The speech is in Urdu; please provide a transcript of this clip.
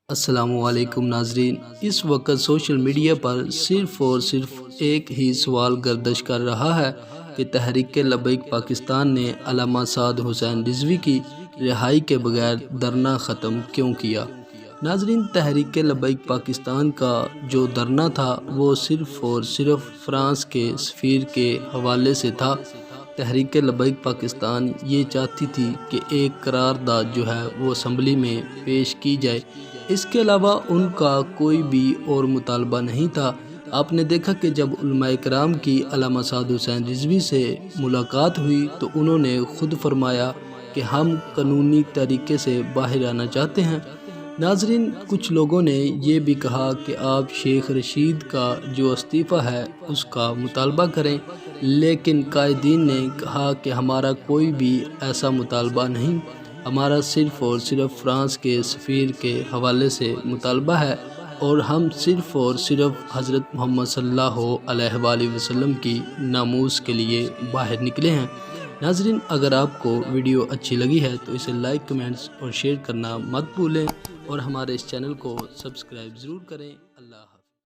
السلام علیکم ناظرین، اس وقت سوشل میڈیا پر صرف اور صرف ایک ہی سوال گردش کر رہا ہے کہ تحریک لبیک پاکستان نے علامہ سعد حسین رضوی کی رہائی کے بغیر دھرنا ختم کیوں کیا۔ ناظرین، تحریک لبیک پاکستان کا جو دھرنا تھا وہ صرف اور صرف فرانس کے سفیر کے حوالے سے تھا۔ تحریک لبیک پاکستان یہ چاہتی تھی کہ ایک قرارداد جو ہے وہ اسمبلی میں پیش کی جائے، اس کے علاوہ ان کا کوئی بھی اور مطالبہ نہیں تھا۔ آپ نے دیکھا کہ جب علماء کرام کی علامہ سعد حسین رضوی سے ملاقات ہوئی تو انہوں نے خود فرمایا کہ ہم قانونی طریقے سے باہر آنا چاہتے ہیں۔ ناظرین، کچھ لوگوں نے یہ بھی کہا کہ آپ شیخ رشید کا جو استعفیٰ ہے اس کا مطالبہ کریں، لیکن قائدین نے کہا کہ ہمارا کوئی بھی ایسا مطالبہ نہیں، ہمارا صرف اور صرف فرانس کے سفیر کے حوالے سے مطالبہ ہے اور ہم صرف اور صرف حضرت محمد صلی اللہ علیہ وآلہ وسلم کی ناموس کے لیے باہر نکلے ہیں۔ ناظرین، اگر آپ کو ویڈیو اچھی لگی ہے تو اسے لائک، کمنٹس اور شیئر کرنا مت بھولیں اور ہمارے اس چینل کو سبسکرائب ضرور کریں۔